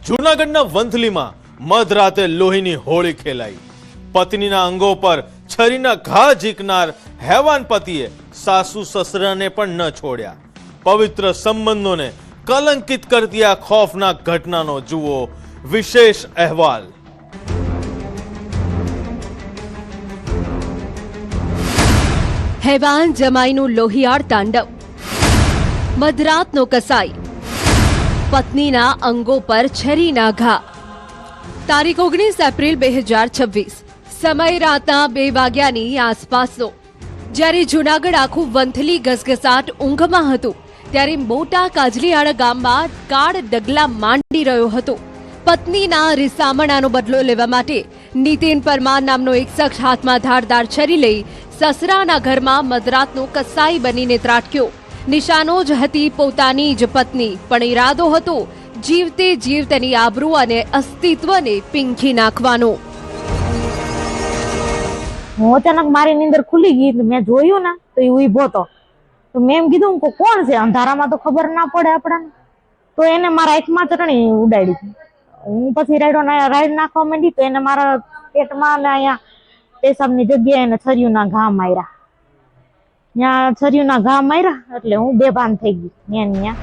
જૂનાગઢના વંથલીમાં મધરાતે લોહીની હોળી ખેલાઈ। પત્નીના અંગો પર છરીના ઘા ઝીકનાર હેવાન પતિએ સાસુ સસરાને પણ ન છોડ્યા। પવિત્ર સંબંધોને કલંકિત કરતી આ ખૌફનાક ઘટનાનો જુઓ વિશેષ અહેવાલ। હેવાન જમાઈનું લોહિયાળ તાંડવ, મધરાતનો કસાઈ, પત્નીના અંગો પર છરીના ઘા। તારીખ 19 એપ્રિલ 2026, સમય રાતના 2 વાગ્યાની આસપાસનો। જ્યારે જૂનાગઢ આખું વંથલી ગસગસાટ ઊંઘમાં હતું ત્યારે મોટા કાજલીયાળા ગામમાં કાળ ડગલા માંડી રહ્યો હતો। પત્નીના રિસામણાનો બદલો લેવા માટે નીતિન પરમાર નામનો એક શખ્સ હાથમાં ધારદાર છરી લઈ સસરાના ઘરમાં મધરાતનો કસાઈ બનીને ત્રાટક્યો। નિશાનો જ હતી પોતાની જ પત્ની, પણ ઈરાદો હતો જીવતે જીવ તેની આબરૂ અને અસ્તિત્વને પીંખી નાખવાનો। હું અચાનક મારી નીંદર ખુલી ગઈ, મેં જોયું ને તો એ ઊભો હતો, તો મેં એમ કીધું કે કોણ છે, અંધારામાં તો ખબર ના પડે આપણને, તો એને મારા આંખમાં ચટણી ઉડાડી। હું પછી રાઈડ નાખવા માંડી તો એને મારા પેટમાં અને અહીંયા પેશાબની જગ્યાએ એને છરીઓના ઘા માર્યા। ત્યાં છરીઓના ઘા માર્યા એટલે હું બેભાન થઈ ગઈ। ત્યાં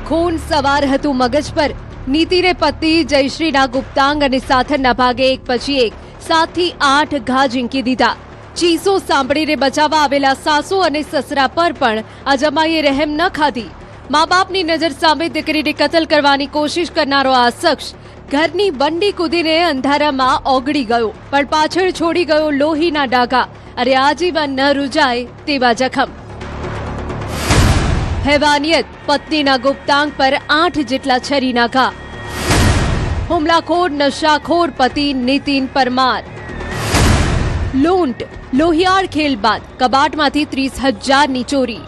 ખૂન સવાર હતું મગજ પર। નીતિને પતિ જયશ્રીના ગુપ્તાંગ અને સાથળના ભાગે એક પછી એક 7 થી 8 ઘા ઝીંકી દીધા। ચીસો સાંભળીને બચાવવા આવેલા સાસુ અને સસરા પર પણ આ જમાઈએ રહેમ ન ખાધી। મા બાપની નજર સામે દીકરીને કતલ કરવાની કોશિશ કરનારો આ શખ્સ ઘરની બંડી કૂદીને અંધારામાં ઓગળી ગયો, પણ પાછળ છોડી ગયો લોહીના ડાઘા અને આજીવન ન રૂજાય તેવા જખમ। હેવાનિયત, પત્નીના ગુપ્તાંગ પર 8 જેટલા છરીના ઘા। હુમલાખોર નશાખોર પતિ નીતિન પરમાર। લૂંટ, લોહિયાળ ખેલ બાદ કબાટમાંથી 30,000ની ચોરી।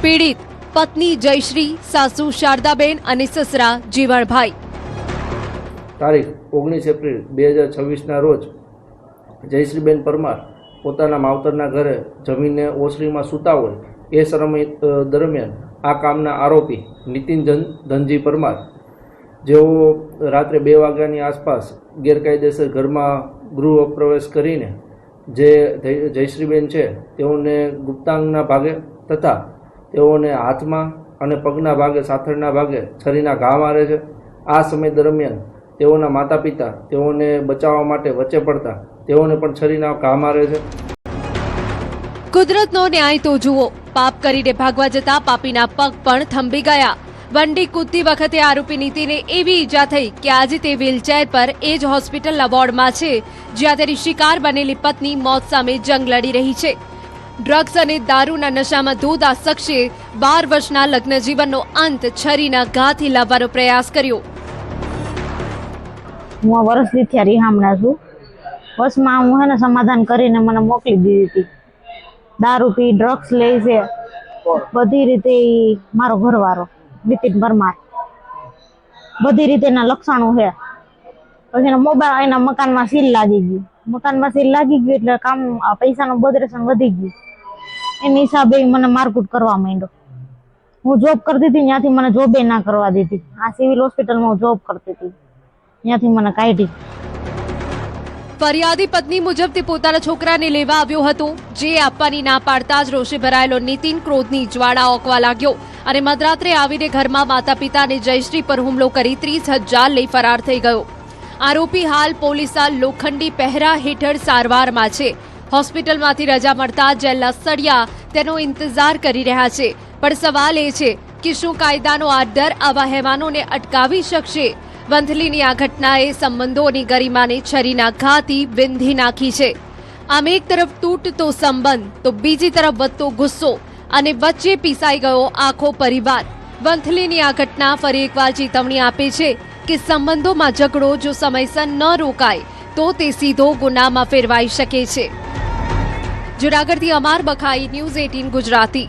પીડિત પત્ની જયશ્રી, સાસુ શારદાબેન અને સસરા જીવણભાઈ। તારીખ 19 એપ્રિલ 2026ના રોજ જયશ્રીબેન પરમાર પોતાના માવતરના ઘરે જમીને ઓસરીમાં સૂતા હોય એ સમય દરમિયાન આ કામના આરોપી નીતિન ધનજી પરમાર, જેઓ રાત્રે 2 વાગ્યાની આસપાસ ગેરકાયદેસર ઘરમાં ગૃહ પ્રવેશ કરીને જે જયશ્રીબેન છે તેઓને ગુપ્તાંગના ભાગે તથા તેઓને હાથમાં અને પગના ભાગે સાથળના ભાગે છરીના ઘા મારે છે। આ સમય દરમિયાન તેઓના માતા પિતા તેઓને બચાવવા માટે વચ્ચે પડતા તેઓને પણ છરીના ઘા મારે છે। કુદરતનો ન્યાય તો જુઓ, પાપ કરીને ભાગવા જતા પાપીના પગ પણ થંભી ગયા। વંડી કૂદતી વખતે આરોપી નીતિને એવી ઈજા થઈ કે આજે તે વ્હીલચેર પર એ જ હોસ્પિટલના વોર્ડમાં છે જ્યાં તેની શિકાર બનેલી પત્ની મોત સામે જંગ લડી રહી છે। ડ્રગ્સ અને દારૂના નશામાં ધૂત આ શખ્સે 12 વર્ષના લગ્ન જીવનનો અંત છરીના ઘાથી લાવવાનો પ્રયાસ કર્યો। હું વર્ષથી થયા રિહામણા છું। બસમાં હું એને સમાધાન કરીને મને મોકલી દીધી હતી। દારૂ પી, ડ્રગ્સ લે છે, બધી રીતે મારો ઘરવાળો નીતિન પરમાર, બધી રીતે એના લક્ષણો છે। પછી એના મોબાઈલ, એના મકાનમાં સીલ લાગી ગયું। મકાનમાં સીલ લાગી ગયું એટલે કામ પૈસાનું બદરેશન વધી ગયું। એની હિસાબે મને મારકૂટ કરવા માંડ્યો। હું જોબ કરતી હતી ત્યાંથી મને જોબે ના કરવા દીધી। આ સિવિલ હોસ્પિટલમાં હું જોબ કરતી હતી, ત્યાંથી મને કાઢી। ફરિયાદી પત્ની મુજબ તે પોતાના છોકરાને લેવા આવ્યો હતો, જે આપવાની ના પાડતા જ રોષે ભરાયેલો નીતિન ક્રોધની જ્વાળા ઓકવા લાગ્યો અને મધરાત્રે આવીને ઘરમાં માતા પિતા અને જયશ્રી પર હુમલો કરી 30,000 લઈ ફરાર થઈ ગયો। આરોપી હાલ પોલીસના લોખંડી પહેરા હેઠળ સારવારમાં છે। હોસ્પિટલમાંથી રજા મળતા જેલના સળિયા તેનો ઇંતજાર કરી રહ્યા છે, પણ સવાલ એ છે કે શું કાયદાનો આ ડર આવા હેવાનોને અટકાવી શકશે? વંથલીની આ ઘટનાએ સંબંધોની ગરિમાને છરીના ઘાથી વિંધી નાખી છે। આમ એક તરફ તૂટતો સંબંધ તો બીજી તરફ વધતો ગુસ્સો અને વચ્ચે પીસાઈ ગયો આખો પરિવાર। વંથલીની આ ઘટના ફરી એકવાર ચેતવણી આપે છે કે સંબંધોમાં ઝઘડો જો સમયસર ન રોકાય તો તે સીધો ગુનામાં ફેરવાઈ શકે છે। જૂનાગઢથી અમાર બખાઈ, ન્યૂઝ 18 ગુજરાતી।